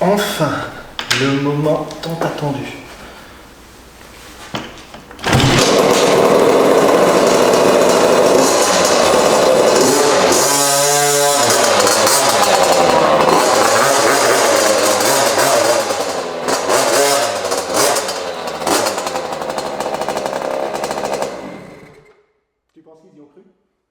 Enfin, le moment tant attendu. Tu penses qu'ils y ont cru?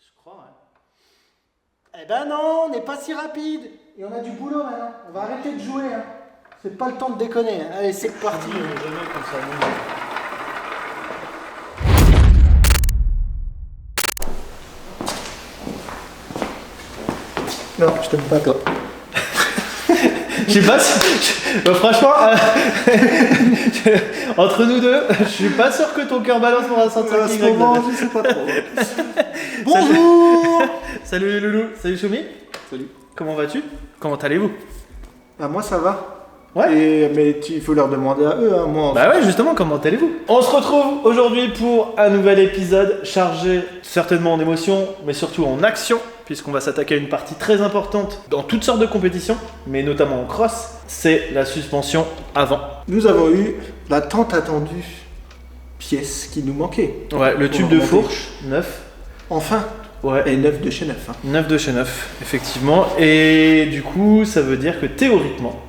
Je crois, ouais. Eh ben non, on n'est pas si rapide. Et on a du boulot maintenant. On va arrêter de jouer. Hein. C'est pas le temps de déconner. Hein. Allez, c'est parti. Non, je t'aime pas toi. Je sais pas si... franchement, entre nous deux, je suis pas sûr que ton cœur balance pour un 105 Y. Je sais pas trop. Bonjour. Salut Loulou, salut Choumi. Salut. Comment vas-tu? Comment allez-vous? Bah moi ça va. Ouais. Mais il faut leur demander à eux. Hein. Moi, Bah ouais, justement, comment allez-vous? On se retrouve aujourd'hui pour un nouvel épisode chargé certainement en émotions, mais surtout en action, puisqu'on va s'attaquer à une partie très importante dans toutes sortes de compétitions, mais notamment en cross, c'est la suspension avant. Nous avons eu la tant attendue pièce qui nous manquait. Ouais, le tube de fourche, neuf. Enfin. Ouais. Et 9 de chez 9. Hein. 9 de chez 9, effectivement. Et du coup, ça veut dire que théoriquement,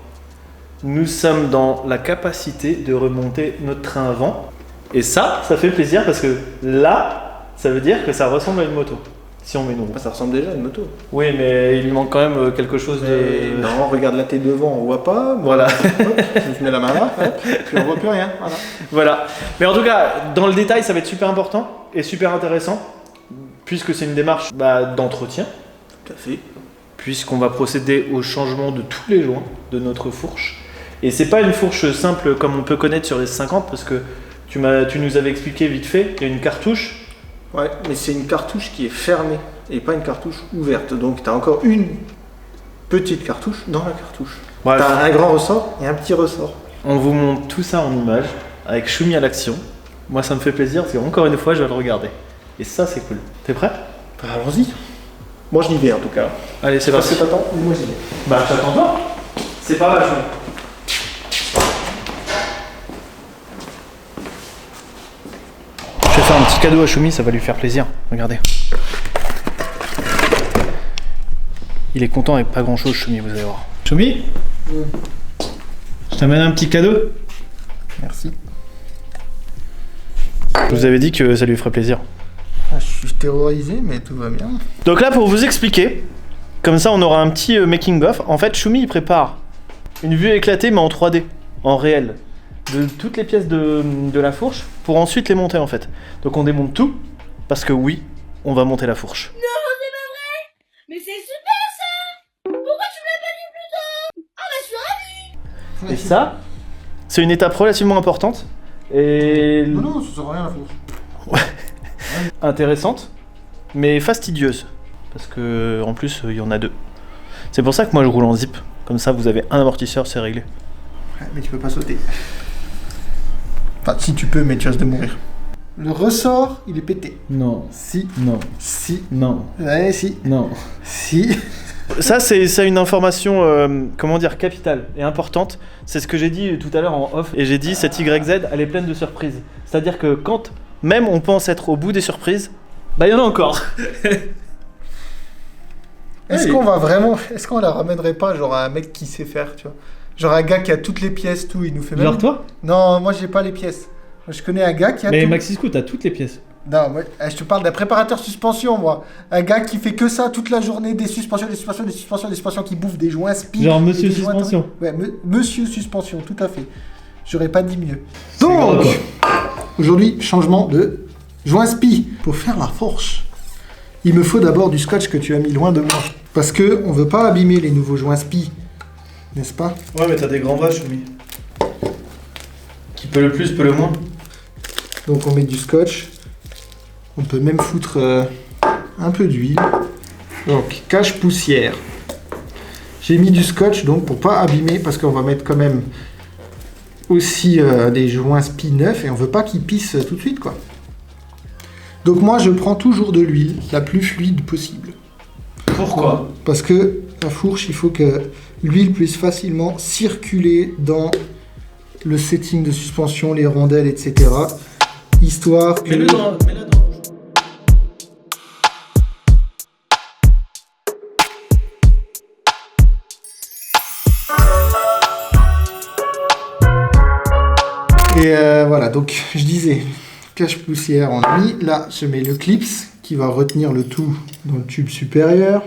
nous sommes dans la capacité de remonter notre train avant. Et ça fait plaisir parce que là, ça veut dire que ça ressemble à une moto. Si on met une roue. Ça ressemble déjà à une moto. Oui, mais il lui manque quand même quelque chose de... Non, regarde là, t'es devant, on voit pas. Voilà. Je mets la main là, puis on voit plus rien. Voilà. Voilà. Mais en tout cas, dans le détail, ça va être super important et super intéressant, puisque c'est une démarche d'entretien. Tout à fait. Puisqu'on va procéder au changement de tous les joints de notre fourche. Et c'est pas une fourche simple comme on peut connaître sur les 50, parce que tu nous avais expliqué vite fait, il y a une cartouche. Ouais, mais c'est une cartouche qui est fermée et pas une cartouche ouverte. Donc tu as encore une petite cartouche dans la cartouche. Bref. Tu as un grand ressort et un petit ressort. On vous montre tout ça en image, avec Choumi à l'action. Moi ça me fait plaisir, parce qu'encore une fois je vais le regarder. Et ça c'est cool. T'es prêt? Bah, allons-y. Moi je n'y vais en tout cas. Allez, c'est Parce parti. que t'attends, moi j'y vais. Bah j'attends toi. C'est pas mal, Choumi. Je vais faire un petit cadeau à Choumi, ça va lui faire plaisir. Regardez. Il est content avec pas grand chose, Choumi, vous allez voir. Choumi, je t'amène un petit cadeau. Merci. Je vous avais dit que ça lui ferait plaisir. Ah, je suis terrorisé, mais tout va bien. Donc là, pour vous expliquer, comme ça on aura un petit making-of. En fait, Choumi il prépare une vue éclatée, mais en 3D, en réel, de toutes les pièces de la fourche, pour ensuite les monter en fait. Donc on démonte tout, parce que oui, on va monter la fourche. Non, c'est pas vrai! Mais c'est super ça! Pourquoi tu me l'as pas dit plus tôt? Ah bah je suis ravie! Et ça, c'est une étape relativement importante, et Non, ça sert à rien la fourche. intéressante, mais fastidieuse. Parce que en plus, il y en a deux. C'est pour ça que moi je roule en zip. Comme ça, vous avez un amortisseur, c'est réglé. Ouais, mais tu peux pas sauter. Enfin, si tu peux, mais tu risques de mourir. Le ressort, il est pété. Non. Si. Non. Si. Non. Ouais, si. Non. Si. Ça, c'est une information, comment dire, capitale et importante. C'est ce que j'ai dit tout à l'heure en off. Et j'ai dit, cette YZ, elle est pleine de surprises. C'est-à-dire que quand même on pense être au bout des surprises, bah il y en a encore. Est-ce qu'on va vraiment... Est-ce qu'on la ramènerait pas, genre, à un mec qui sait faire, tu vois? Genre un gars qui a toutes les pièces, tout, il nous fait même... Genre toi? Non, moi j'ai pas les pièces. Moi, je connais un gars qui a Mais tout. Maxisco, t'as toutes les pièces. Non, moi, je te parle d'un préparateur suspension, moi. Un gars qui fait que ça toute la journée, des suspensions, des suspensions, des suspensions, des suspensions, qui bouffe des joints speed. Genre et Monsieur des joints- Suspension. Ouais, Monsieur Suspension, tout à fait. J'aurais pas dit mieux. grave. Donc, aujourd'hui, changement de joint spi. Pour faire la fourche, il me faut d'abord du scotch que tu as mis loin de moi. Parce que on veut pas abîmer les nouveaux joints spi, n'est-ce pas? Ouais, mais t'as des grands vaches, oui. Qui peut le plus, peut le moins. Donc on met du scotch. On peut même foutre un peu d'huile. Donc cache poussière. J'ai mis du scotch donc pour pas abîmer parce qu'on va mettre quand même aussi des joints spi neufs et on veut pas qu'ils pissent tout de suite quoi. Donc moi je prends toujours de l'huile la plus fluide possible. Pourquoi? Parce que la fourche, il faut que l'huile puisse facilement circuler dans le setting de suspension, les rondelles, etc. Histoire que... Mets-la dans la bouche. Et voilà, donc je disais, cache-poussière on a mis. Là, je mets le clips qui va retenir le tout dans le tube supérieur.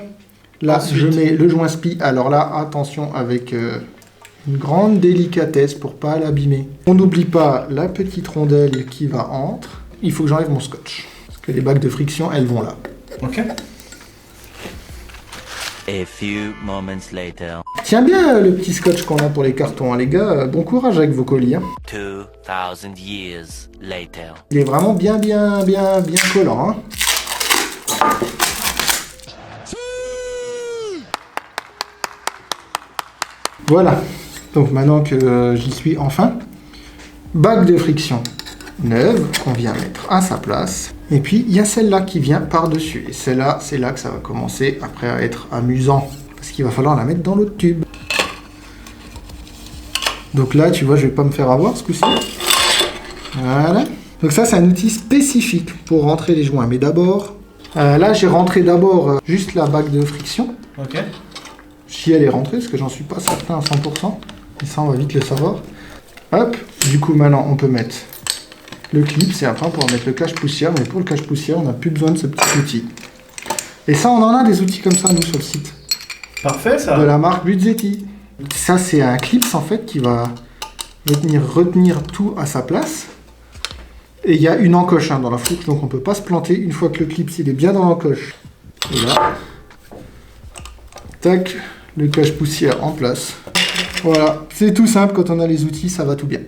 Là, Ensuite, je mets le joint spi. Alors là, attention avec une grande délicatesse pour pas l'abîmer. On n'oublie pas la petite rondelle qui va entre. Il faut que j'enlève mon scotch. Parce que les bagues de friction, elles vont là. Ok. A few moments later. Tiens bien le petit scotch qu'on a pour les cartons, hein, les gars. Bon courage avec vos colis. Hein. 2000 years later. Il est vraiment bien collant. Hein. Voilà. Donc maintenant que j'y suis enfin, bague de friction neuve qu'on vient mettre à sa place. Et puis il y a celle-là qui vient par-dessus. Et celle-là, c'est là que ça va commencer après à être amusant. Parce qu'il va falloir la mettre dans l'autre tube. Donc là, tu vois, je vais pas me faire avoir ce coup-ci. Voilà. Donc ça, c'est un outil spécifique pour rentrer les joints. Mais d'abord, là, j'ai rentré d'abord juste la bague de friction. Ok. Si elle est rentrée, parce que j'en suis pas certain à 100%. Et ça, on va vite le savoir. Hop. Du coup, maintenant, on peut mettre le clip. C'est après, on pourra mettre le cache-poussière. Mais pour le cache-poussière, on n'a plus besoin de ce petit outil. Et ça, on en a des outils comme ça, nous, sur le site. Parfait ça. De la marque Buzzetti. Ça, c'est un clips en fait qui va venir retenir tout à sa place. Et il y a une encoche dans la fourche, donc on peut pas se planter une fois que le clips il est bien dans l'encoche. Et là, tac, le cache-poussière en place. Voilà, c'est tout simple quand on a les outils, ça va tout bien.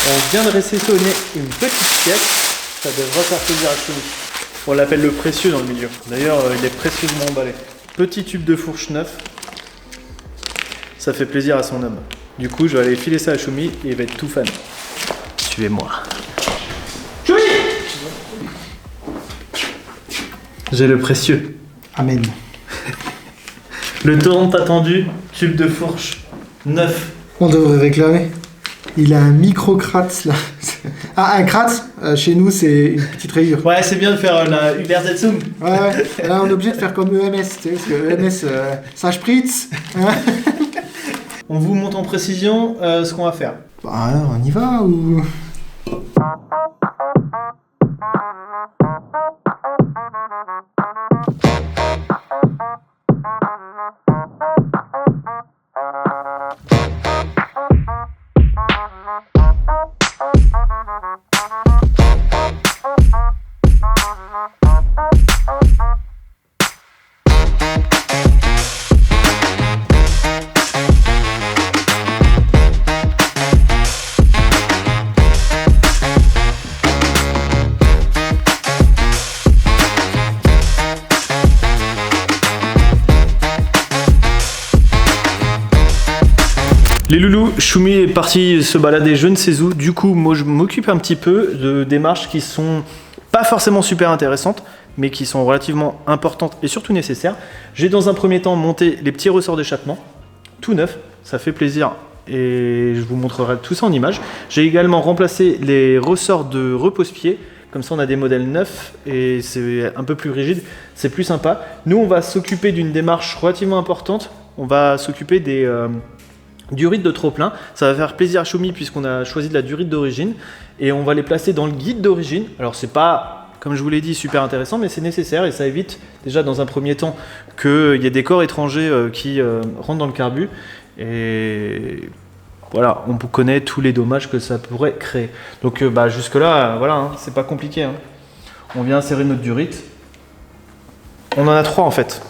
On vient de réceptionner une petite pièce. Ça devrait faire plaisir à Choumi. On l'appelle le précieux dans le milieu. D'ailleurs, il est précieusement emballé. Petit tube de fourche neuf. Ça fait plaisir à son homme. Du coup, je vais aller filer ça à Choumi et il va être tout fan. Suivez-moi. Choumi! J'ai le précieux. Amen. Le tant attendu tube de fourche neuf. On devrait réclamer. Il a un micro-kratz là. Ah, un kratz, chez nous c'est une petite rayure. Ouais, c'est bien de faire la Uber Zetsum. Ouais, là on est obligé de faire comme EMS, tu sais, parce que EMS, ça spritz. Hein. On vous montre en précision ce qu'on va faire. Bah, on y va ou... Les loulous, Choumi est parti se balader je ne sais où, du coup moi je m'occupe un petit peu de démarches qui sont pas forcément super intéressantes, mais qui sont relativement importantes et surtout nécessaires. J'ai dans un premier temps monté les petits ressorts d'échappement, tout neuf, ça fait plaisir et je vous montrerai tout ça en image. J'ai également remplacé les ressorts de repose-pied, comme ça on a des modèles neufs et c'est un peu plus rigide, c'est plus sympa. Nous on va s'occuper d'une démarche relativement importante, on va s'occuper des... durite de trop-plein, ça va faire plaisir à Choumi puisqu'on a choisi de la durite d'origine et on va les placer dans le guide d'origine. Alors c'est pas, comme je vous l'ai dit, super intéressant, mais c'est nécessaire et ça évite déjà dans un premier temps qu'il y ait des corps étrangers qui rentrent dans le carbu et voilà, on connaît tous les dommages que ça pourrait créer. Donc jusque là, voilà, hein, c'est pas compliqué. Hein. On vient insérer notre durite. On en a 3 en fait.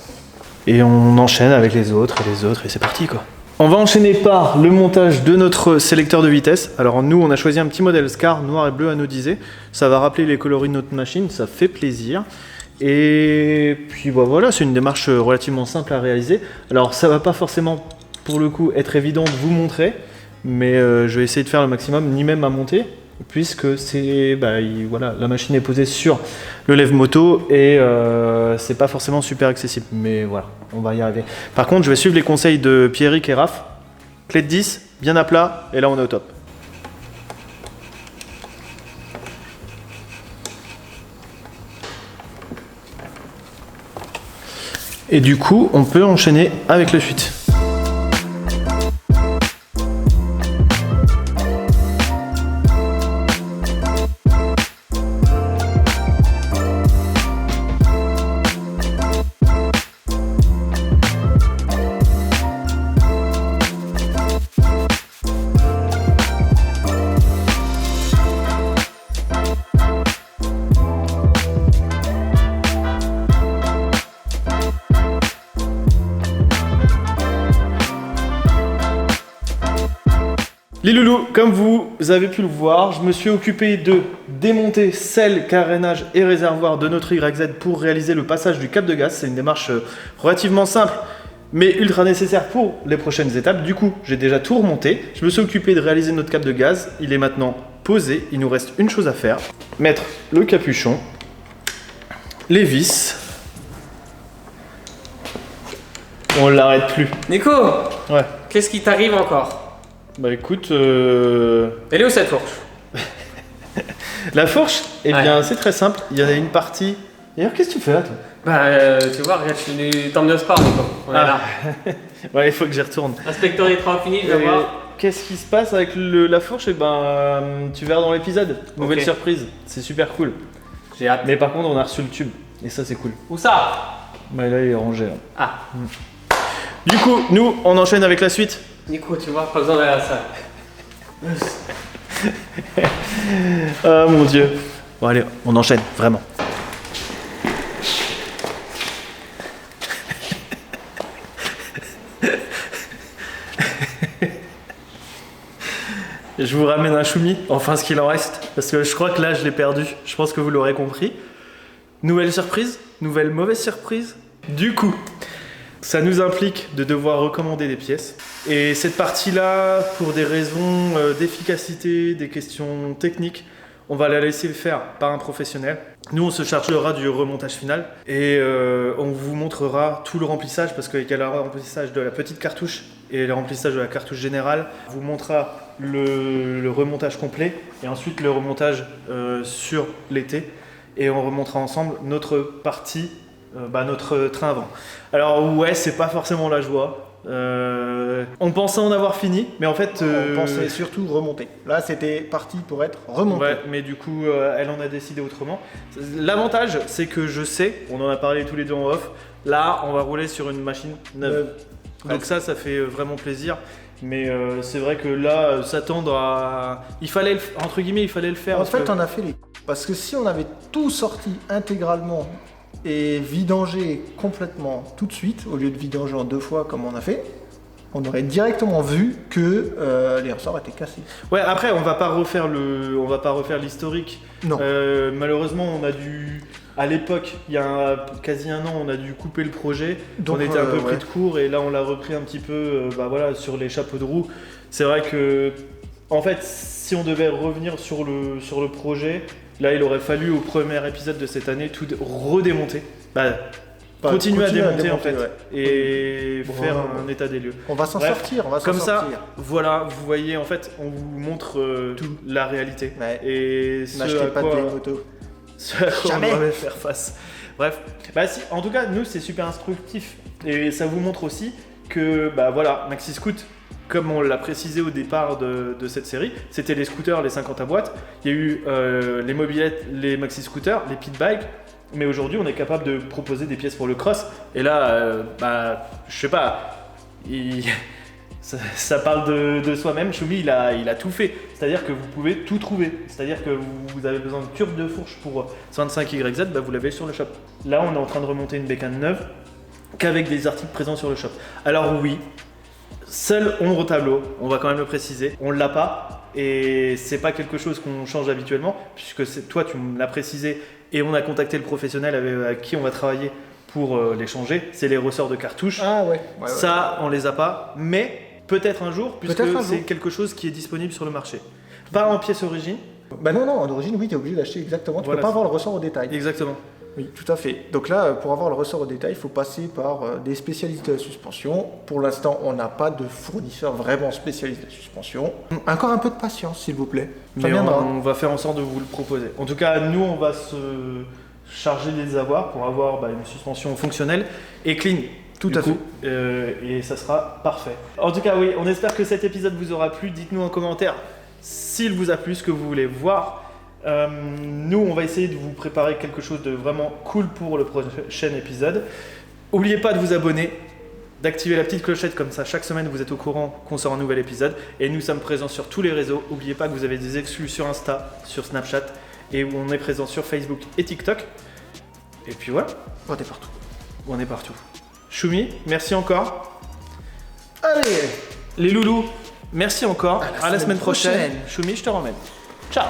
Et on enchaîne avec les autres et c'est parti quoi. On va enchaîner par le montage de notre sélecteur de vitesse. Alors nous, on a choisi un petit modèle Scar noir et bleu anodisé. Ça va rappeler les coloris de notre machine, ça fait plaisir. Et puis voilà, c'est une démarche relativement simple à réaliser. Alors ça va pas forcément, pour le coup, être évident de vous montrer, mais je vais essayer de faire le maximum, ni même à monter. puisque c'est voilà, la machine est posée sur le lève-moto et c'est pas forcément super accessible, mais voilà, on va y arriver. Par contre, je vais suivre les conseils de Pierrick et Raph. Clé de 10, bien à plat, et là on est au top. Et du coup, on peut enchaîner avec la suite. Les loulous, comme vous avez pu le voir, je me suis occupé de démonter selle, carénage et réservoir de notre YZ pour réaliser le passage du cap de gaz. C'est une démarche relativement simple, mais ultra nécessaire pour les prochaines étapes. Du coup, j'ai déjà tout remonté. Je me suis occupé de réaliser notre cap de gaz. Il est maintenant posé. Il nous reste une chose à faire. Mettre le capuchon, les vis. On l'arrête plus. Nico, Ouais. qu'est-ce qui t'arrive encore? Bah écoute, Elle est où cette fourche? la fourche, eh Ouais. bien c'est très simple. Il y a une partie. D'ailleurs, qu'est-ce que tu fais là, toi? Bah, tu vois, regarde, je suis venu t'emmener au sport, Nico. On est là. Ouais, il faut que j'y retourne. Inspecteur des travaux finis, je vais voir. Qu'est-ce qui se passe avec la fourche? Eh ben, tu verras dans l'épisode. Nouvelle Ok. surprise. C'est super cool. J'ai hâte. Mais par contre, on a reçu le tube. Et ça, c'est cool. Où ça? Bah là, il est rangé. Là. Ah, Du coup, nous, on enchaîne avec la suite. Nico, tu vois, pas besoin d'aller à la salle. Ah mon dieu. Bon, allez, on enchaîne, vraiment. Je vous ramène un choumi, enfin ce qu'il en reste, parce que je crois que là je l'ai perdu, je pense que vous l'aurez compris. Nouvelle surprise, nouvelle mauvaise surprise. Du coup, ça nous implique de devoir recommander des pièces. Et cette partie-là, pour des raisons d'efficacité, des questions techniques, on va la laisser faire par un professionnel. Nous, on se chargera du remontage final et on vous montrera tout le remplissage parce qu'il y a le remplissage de la petite cartouche et le remplissage de la cartouche générale. On vous montrera le remontage complet et ensuite le remontage sur l'été et on remontera ensemble notre partie, notre train avant. Alors ouais, c'est pas forcément la joie. On pensait en avoir fini, mais en fait... On pensait surtout remonter. Là, c'était parti pour être remonté. Ouais, mais du coup, elle en a décidé autrement. L'avantage, c'est que je sais, on en a parlé tous les deux en off, là, on va rouler sur une machine neuve. Donc ça fait vraiment plaisir. Mais c'est vrai que là, s'attendre à... Il fallait le faire. En parce fait, que- on a fait les... Parce que si on avait tout sorti intégralement et vidangé complètement tout de suite, au lieu de vidanger en 2 fois comme on a fait, on aurait directement vu que les ressorts étaient cassés. Ouais, après, on va pas refaire l'historique. Non. Malheureusement, on a dû... À l'époque, il y a quasi un an, on a dû couper le projet. Donc, on était un peu pris ouais. de court et là, on l'a repris un petit peu sur les chapeaux de roue. C'est vrai que, en fait, si on devait revenir sur le projet, là, il aurait fallu au premier épisode de cette année tout redémonter. Continuer à démonter en fait ouais. et Bon, faire ouais. un état des lieux. On va s'en Bref, sortir, on va s'en Comme ça, sortir. voilà, vous voyez, en fait, on vous montre la réalité. Ouais. Et ce N'achetez à pas de quoi- vieille moto. ce à quoi Jamais. on doit faire face. Bref, si, en tout cas, nous, c'est super instructif. Et ça vous montre aussi que, Maxi Scoot, comme on l'a précisé au départ de cette série, c'était les scooters, les 50 à boîte. Il y a eu les mobilettes, les maxi scooters, les pit bikes. Mais aujourd'hui, on est capable de proposer des pièces pour le cross. Et là, je sais pas, ça parle de soi-même. Choumi, il a tout fait. C'est-à-dire que vous pouvez tout trouver. C'est-à-dire que vous avez besoin de tube de fourche pour 25YZ, vous l'avez sur le shop. Là, on est en train de remonter une bécane neuve qu'avec des articles présents sur le shop. Alors oui, seul ombre au tableau, on va quand même le préciser, on l'a pas et c'est pas quelque chose qu'on change habituellement puisque toi tu me l'as précisé et on a contacté le professionnel avec qui on va travailler pour les changer, c'est les ressorts de cartouches. Ah ouais. Ça on les a pas, mais peut-être un jour puisque Peut-être un c'est jour. quelque chose qui est disponible sur le marché. Pas en pièce origine, Bah non, en origine, oui, t'es obligé d'acheter exactement. Tu Voilà, peux pas c'est- avoir le ressort au détail. Exactement. Oui, tout à fait. Donc là, pour avoir le ressort au détail, il faut passer par des spécialistes de la suspension. Pour l'instant, on n'a pas de fournisseur vraiment spécialiste de la suspension. Encore un peu de patience, s'il vous plaît. Ça Mais viendra. on va faire en sorte de vous le proposer. En tout cas, nous, on va se charger de les avoir pour avoir une suspension fonctionnelle et clean. Tout Du à coup, et ça sera parfait. En tout cas, oui, on espère que cet épisode vous aura plu. Dites-nous en commentaire s'il vous a plu, ce que vous voulez voir. Nous, on va essayer de vous préparer quelque chose de vraiment cool pour le prochain épisode. N'oubliez pas de vous abonner, d'activer la petite clochette, comme ça chaque semaine vous êtes au courant qu'on sort un nouvel épisode. Et nous sommes présents sur tous les réseaux. N'oubliez pas que vous avez des exclus sur Insta, sur Snapchat, et où on est présent sur Facebook et TikTok. Et puis voilà, On est partout. on est partout. Choumi, merci encore. Allez, Les loulous, merci encore. À la semaine semaine prochaine. prochaine. Choumi, je te ramène. Ciao.